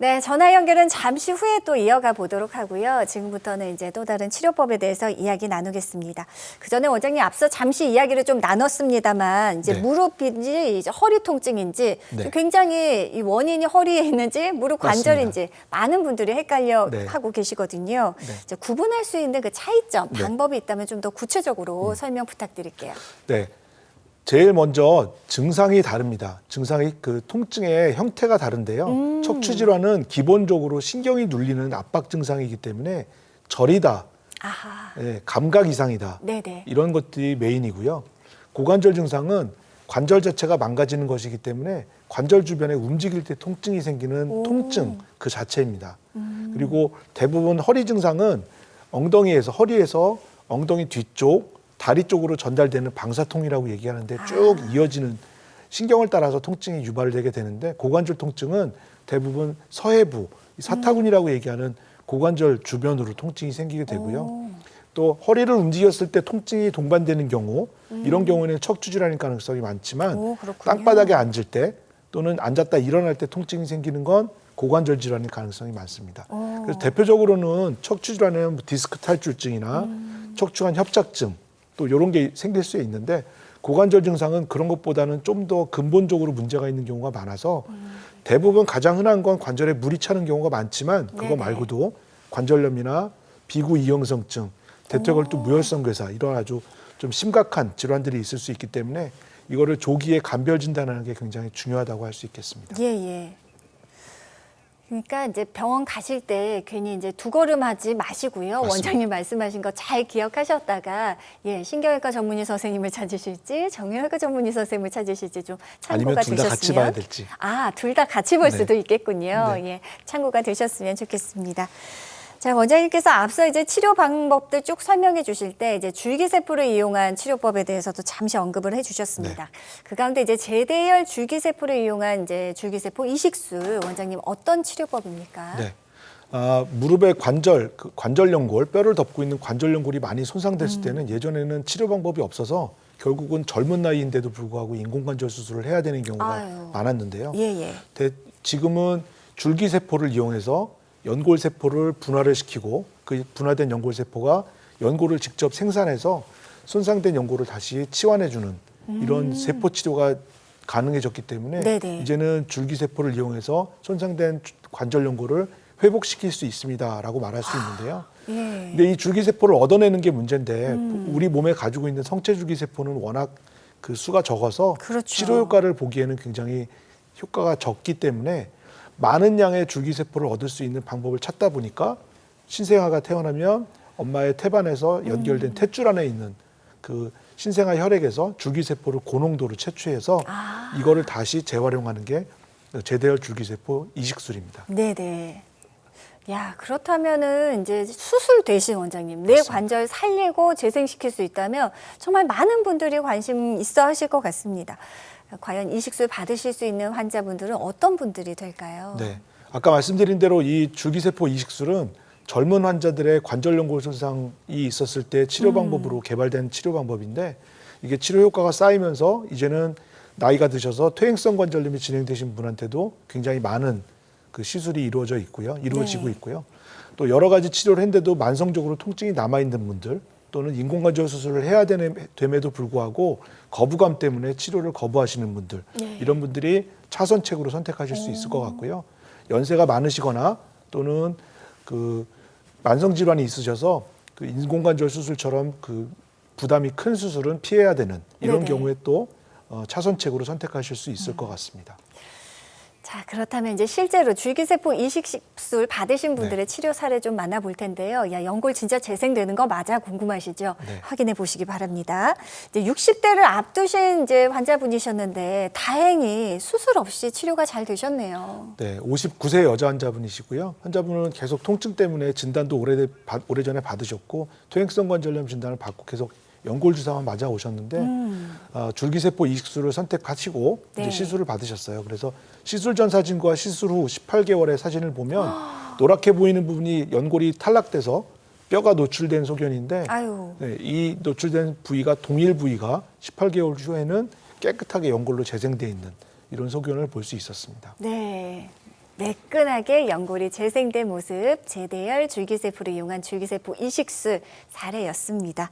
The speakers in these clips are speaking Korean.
네, 전화 연결은 잠시 후에 또 이어가 보도록 하고요. 지금부터는 이제 또 다른 치료법에 대해서 이야기 나누겠습니다. 그 전에 원장님 앞서 잠시 이야기를 좀 나눴습니다만 이제 네. 무릎인지 이제 허리 통증인지 네. 굉장히 이 원인이 허리에 있는지 무릎 관절인지 맞습니다. 많은 분들이 헷갈려 네. 하고 계시거든요. 네. 이제 구분할 수 있는 그 차이점, 네. 방법이 있다면 좀 더 구체적으로 설명 부탁드릴게요. 네. 제일 먼저 증상이 다릅니다. 증상이 그 통증의 형태가 다른데요. 척추 질환은 기본적으로 신경이 눌리는 압박 증상이기 때문에 저리다, 아하, 감각 이상이다. 네네. 이런 것들이 메인이고요. 고관절 증상은 관절 자체가 망가지는 것이기 때문에 관절 주변에 움직일 때 통증이 생기는 통증 그 자체입니다. 그리고 대부분 허리 증상은 허리에서 엉덩이 뒤쪽, 다리 쪽으로 전달되는 방사통이라고 얘기하는데 쭉 이어지는 신경을 따라서 통증이 유발되게 되는데 고관절 통증은 대부분 서해부, 사타구니라고 얘기하는 고관절 주변으로 통증이 생기게 되고요. 또 허리를 움직였을 때 통증이 동반되는 경우 이런 경우에는 척추 질환일 가능성이 많지만 그렇군요. 땅바닥에 앉을 때 또는 앉았다 일어날 때 통증이 생기는 건 고관절 질환일 가능성이 많습니다. 그래서 대표적으로는 척추 질환에는 디스크 탈출증이나 척추관 협착증 또 이런 게 생길 수 있는데 고관절 증상은 그런 것보다는 좀 더 근본적으로 문제가 있는 경우가 많아서 대부분 가장 흔한 건 관절에 물이 차는 경우가 많지만 그거 네네. 말고도 관절염이나 비구 이형성증, 대퇴골두 무혈성 괴사 이런 아주 좀 심각한 질환들이 있을 수 있기 때문에 이거를 조기에 감별 진단하는 게 굉장히 중요하다고 할 수 있겠습니다. 예. 그러니까 이제 병원 가실 때 괜히 이제 두 걸음 하지 마시고요. 맞습니다. 원장님 말씀하신 거 잘 기억하셨다가 신경외과 전문의 선생님을 찾으실지 정형외과 전문의 선생님을 찾으실지 좀 참고가 아니면 둘 다 되셨으면. 같이 봐야 될지. 둘 다 같이 볼 네. 수도 있겠군요. 네. 참고가 되셨으면 좋겠습니다. 자, 원장님께서 앞서 이제 치료 방법들 쭉 설명해 주실 때 이제 줄기세포를 이용한 치료법에 대해서도 잠시 언급을 해 주셨습니다. 그 가운데 이제 제대열 줄기세포를 이용한 이제 줄기세포 이식술 원장님 어떤 치료법입니까? 네. 무릎의 관절 연골, 뼈를 덮고 있는 관절 연골이 많이 손상됐을 때는 예전에는 치료 방법이 없어서 결국은 젊은 나이인데도 불구하고 인공관절 수술을 해야 되는 경우가 많았는데요. 지금은 줄기세포를 이용해서 연골세포를 분화를 시키고 그 분화된 연골세포가 연골을 직접 생산해서 손상된 연골을 다시 치환해주는 이런 세포 치료가 가능해졌기 때문에 네네. 이제는 줄기세포를 이용해서 손상된 관절 연골을 회복시킬 수 있습니다라고 말할 수 있는데요. 근데 이 줄기세포를 얻어내는 게 문제인데 우리 몸에 가지고 있는 성체줄기세포는 워낙 그 수가 적어서 그렇죠. 치료 효과를 보기에는 굉장히 효과가 적기 때문에 많은 양의 줄기세포를 얻을 수 있는 방법을 찾다 보니까 신생아가 태어나면 엄마의 태반에서 연결된 탯줄 안에 있는 그 신생아 혈액에서 줄기세포를 고농도로 채취해서 이거를 다시 재활용하는 게 제대열 줄기세포 이식술입니다. 네네. 야, 그렇다면은 이제 수술 대신 원장님 내 맞습니다. 관절 살리고 재생시킬 수 있다면 정말 많은 분들이 관심 있어 하실 것 같습니다. 과연 이식술 받으실 수 있는 환자분들은 어떤 분들이 될까요? 네. 아까 말씀드린 대로 이 줄기세포 이식술은 젊은 환자들의 관절 연골 손상이 있었을 때 치료 방법으로 개발된 치료 방법인데 이게 치료 효과가 쌓이면서 이제는 나이가 드셔서 퇴행성 관절염이 진행되신 분한테도 굉장히 많은 그 시술이 이루어지고 있고요. 또 여러 가지 치료를 했는데도 만성적으로 통증이 남아있는 분들 또는 인공관절 수술을 해야 됨에도 불구하고 거부감 때문에 치료를 거부하시는 분들 이런 분들이 차선책으로 선택하실 수 있을 것 같고요. 연세가 많으시거나 또는 그 만성 질환이 있으셔서 그 인공관절 수술처럼 그 부담이 큰 수술은 피해야 되는 이런 경우에 또 차선책으로 선택하실 수 있을 것 같습니다. 자, 그렇다면 이제 실제로 줄기세포 이식술 받으신 분들의 치료 사례 좀 만나볼 텐데요. 연골 진짜 재생되는 거 맞아 궁금하시죠? 확인해 보시기 바랍니다. 이제 60대를 앞두신 이제 환자분이셨는데 다행히 수술 없이 치료가 잘 되셨네요. 네, 59세 여자 환자분이시고요. 환자분은 계속 통증 때문에 진단도 오래전에 받으셨고 퇴행성 관절염 진단을 받고 계속 연골 주사만 맞아 오셨는데 줄기세포 이식술을 선택하시고 이제 시술을 받으셨어요. 그래서 시술 전 사진과 시술 후 18개월의 사진을 보면 노랗게 보이는 부분이 연골이 탈락돼서 뼈가 노출된 소견인데 이 노출된 부위가 동일 부위가 18개월 후에는 깨끗하게 연골로 재생돼 있는 이런 소견을 볼 수 있었습니다. 네. 매끈하게 연골이 재생된 모습, 제대열 줄기세포를 이용한 줄기세포 이식술 사례였습니다.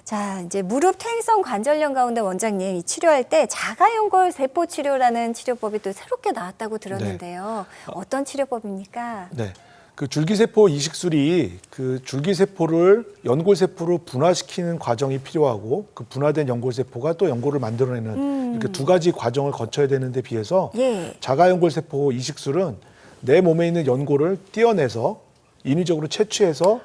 자, 이제 무릎 퇴행성 관절염 가운데 원장님 이 치료할 때 자가연골 세포 치료라는 치료법이 또 새롭게 나왔다고 들었는데요. 어떤 치료법입니까? 네. 그 줄기세포 이식술이 그 줄기세포를 연골세포로 분화시키는 과정이 필요하고 그 분화된 연골세포가 또 연골을 만들어내는 이렇게 두 가지 과정을 거쳐야 되는데 비해서 예. 자가연골세포 이식술은 내 몸에 있는 연골을 떼어내서 인위적으로 채취해서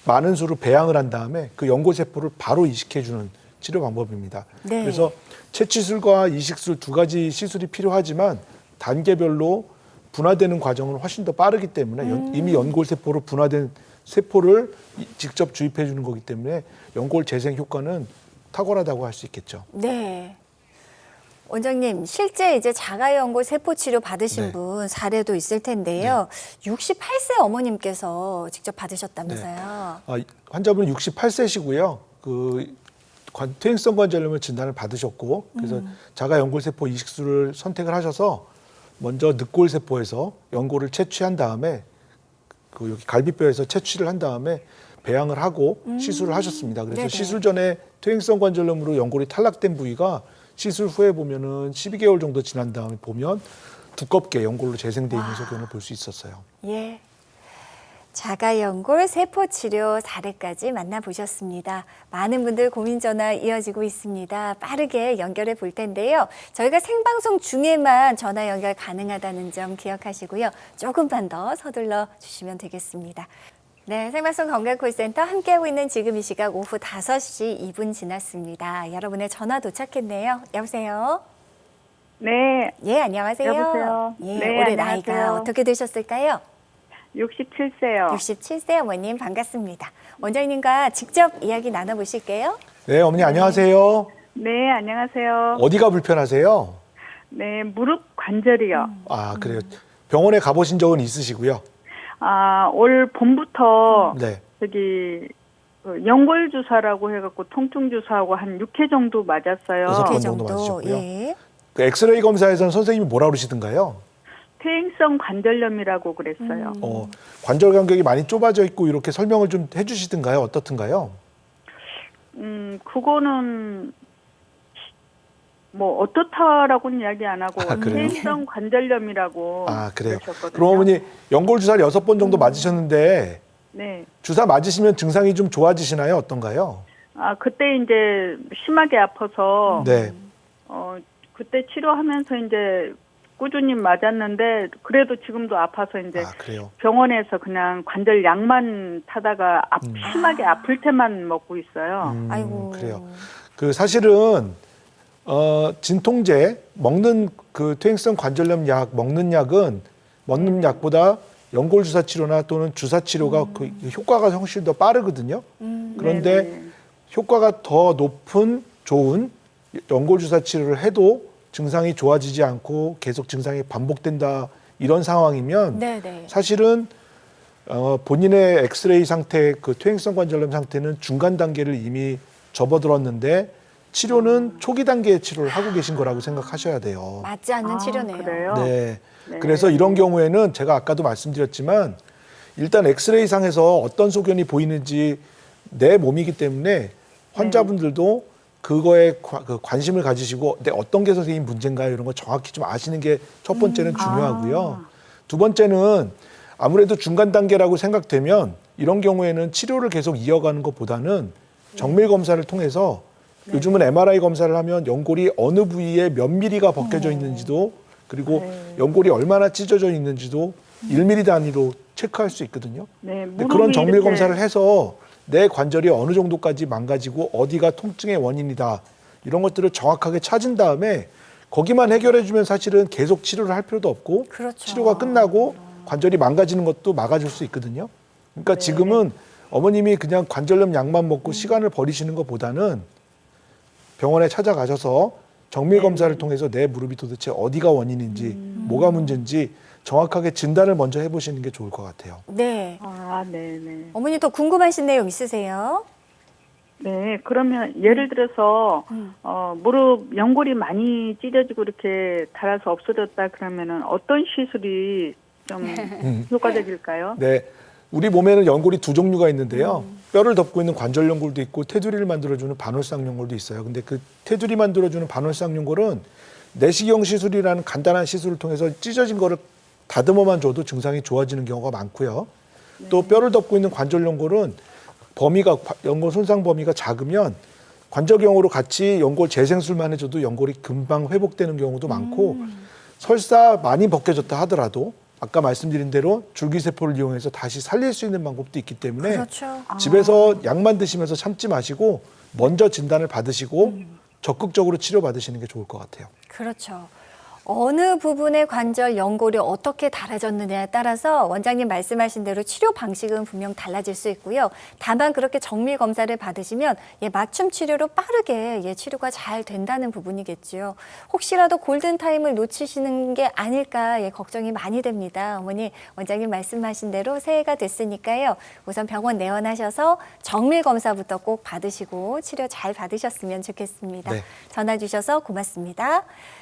많은 수로 배양을 한 다음에 그 연골세포를 바로 이식해주는 치료 방법입니다. 네. 그래서 채취술과 이식술 두 가지 시술이 필요하지만 단계별로 분화되는 과정은 훨씬 더 빠르기 때문에 이미 연골세포로 분화된 세포를 직접 주입해 주는 거기 때문에 연골 재생 효과는 탁월하다고 할 수 있겠죠. 네. 원장님, 실제 이제 자가연골 세포 치료 받으신 네. 분 사례도 있을 텐데요. 68세 어머님께서 직접 받으셨다면서요. 환자분은 68세시고요. 퇴행성 관절염을 진단을 받으셨고 그래서 자가연골세포 이식술을 선택을 하셔서 먼저 늑골세포에서 연골을 채취한 다음에 그 여기 갈비뼈에서 채취를 한 다음에 배양을 하고 시술을 하셨습니다. 그래서 네네. 시술 전에 퇴행성 관절염으로 연골이 탈락된 부위가 시술 후에 보면은 12개월 정도 지난 다음에 보면 두껍게 연골로 재생돼 있는 소견을 볼 수 있었어요. 예. 자가연골 세포 치료 사례까지 만나보셨습니다. 많은 분들 고민 전화 이어지고 있습니다. 빠르게 연결해 볼 텐데요. 저희가 생방송 중에만 전화 연결 가능하다는 점 기억하시고요. 조금만 더 서둘러 주시면 되겠습니다. 네, 생방송 건강콜센터 함께하고 있는 지금 이 시각 오후 5시 2분 지났습니다. 여러분의 전화 도착했네요. 여보세요? 네, 예, 안녕하세요. 여보세요? 예, 네, 올해 안녕하세요. 나이가 어떻게 되셨을까요? 67세요. 67세 어머님 반갑습니다. 원장님과 직접 이야기 나눠보실게요. 네, 어머니 안녕하세요. 네, 안녕하세요. 어디가 불편하세요? 네, 무릎 관절이요. 아, 그래요. 병원에 가보신 적은 있으시고요. 올 봄부터 네. 저기 연골 주사라고 해갖고 통증 주사하고 한 6회 정도 맞았어요. 여섯 번 그 정도 정도. 맞으셨고요. 예. 그 엑스레이 검사에서는 선생님이 뭐라 그러시던가요? 퇴행성 관절염이라고 그랬어요. 관절 간격이 많이 좁아져 있고 이렇게 설명을 좀 해주시던가요? 어떻든가요? 그거는 뭐 어떻다라고는 이야기 안 하고 그래요? 퇴행성 관절염이라고 그래요. 그러셨거든요. 그럼 어머니 연골 주사를 6번 정도 맞으셨는데 네. 주사 맞으시면 증상이 좀 좋아지시나요? 어떤가요? 그때 이제 심하게 아파서 네. 그때 치료하면서 이제 꾸준히 맞았는데 그래도 지금도 아파서 이제 그래요. 병원에서 그냥 관절 약만 타다가 심하게 아플 때만 먹고 있어요. 아이고. 그래요. 그 사실은 진통제 먹는 그 퇴행성 관절염 약 먹는 약보다 연골 주사 치료나 또는 주사 치료가 그 효과가 훨씬 더 빠르거든요. 그런데 네네. 효과가 더 높은 좋은 연골 주사 치료를 해도 증상이 좋아지지 않고 계속 증상이 반복된다 이런 상황이면 네네. 사실은 본인의 엑스레이 상태, 그 퇴행성 관절염 상태는 중간 단계를 이미 접어들었는데 치료는 초기 단계의 치료를 하고 계신 거라고 생각하셔야 돼요. 맞지 않는 치료네요. 그래요? 네. 네. 그래서 이런 경우에는 제가 아까도 말씀드렸지만 일단 엑스레이 상에서 어떤 소견이 보이는지 내 몸이기 때문에 환자분들도 그거에 관심을 가지시고 어떤 게 선생님 문제인가요? 이런 거 정확히 좀 아시는 게 첫 번째는 중요하고요. 두 번째는 아무래도 중간 단계라고 생각되면 이런 경우에는 치료를 계속 이어가는 것보다는 정밀 검사를 통해서 요즘은 MRI 검사를 하면 연골이 어느 부위에 몇 미리가 벗겨져 있는지도 그리고 연골이 얼마나 찢어져 있는지도 1mm 단위로 체크할 수 있거든요. 네, 근데 그런 무릎이 정밀 이렇게- 검사를 해서 내 관절이 어느 정도까지 망가지고 어디가 통증의 원인이다 이런 것들을 정확하게 찾은 다음에 거기만 해결해주면 사실은 계속 치료를 할 필요도 없고 그렇죠. 치료가 끝나고 관절이 망가지는 것도 막아줄 수 있거든요. 그러니까 지금은 어머님이 그냥 관절염 약만 먹고 시간을 버리시는 것보다는 병원에 찾아가셔서 정밀 검사를 통해서 내 무릎이 도대체 어디가 원인인지 뭐가 문제인지 정확하게 진단을 먼저 해보시는 게 좋을 것 같아요. 네. 네네. 어머니 더 궁금하신 내용 있으세요? 네, 그러면 예를 들어서 무릎 연골이 많이 찢어지고 이렇게 닳아서 없어졌다 그러면은 어떤 시술이 좀 효과적일까요? 네. 우리 몸에는 연골이 두 종류가 있는데요. 뼈를 덮고 있는 관절 연골도 있고 테두리를 만들어주는 반월상 연골도 있어요. 근데 그 테두리 만들어주는 반월상 연골은 내시경 시술이라는 간단한 시술을 통해서 찢어진 거를 다듬어만 줘도 증상이 좋아지는 경우가 많고요. 또 뼈를 덮고 있는 관절 연골은 범위가 연골 손상 범위가 작으면 관절경으로 같이 연골 재생술만 해줘도 연골이 금방 회복되는 경우도 많고 설사 많이 벗겨졌다 하더라도 아까 말씀드린 대로 줄기세포를 이용해서 다시 살릴 수 있는 방법도 있기 때문에 그렇죠. 집에서 약만 드시면서 참지 마시고 먼저 진단을 받으시고 적극적으로 치료받으시는 게 좋을 것 같아요. 그렇죠. 어느 부분의 관절 연골이 어떻게 달아졌느냐에 따라서 원장님 말씀하신 대로 치료 방식은 분명 달라질 수 있고요. 다만 그렇게 정밀 검사를 받으시면 맞춤 치료로 빠르게 치료가 잘 된다는 부분이겠죠. 혹시라도 골든타임을 놓치시는 게 아닐까 걱정이 많이 됩니다. 어머니, 원장님 말씀하신 대로 새해가 됐으니까요. 우선 병원 내원하셔서 정밀 검사부터 꼭 받으시고 치료 잘 받으셨으면 좋겠습니다. 네. 전화 주셔서 고맙습니다.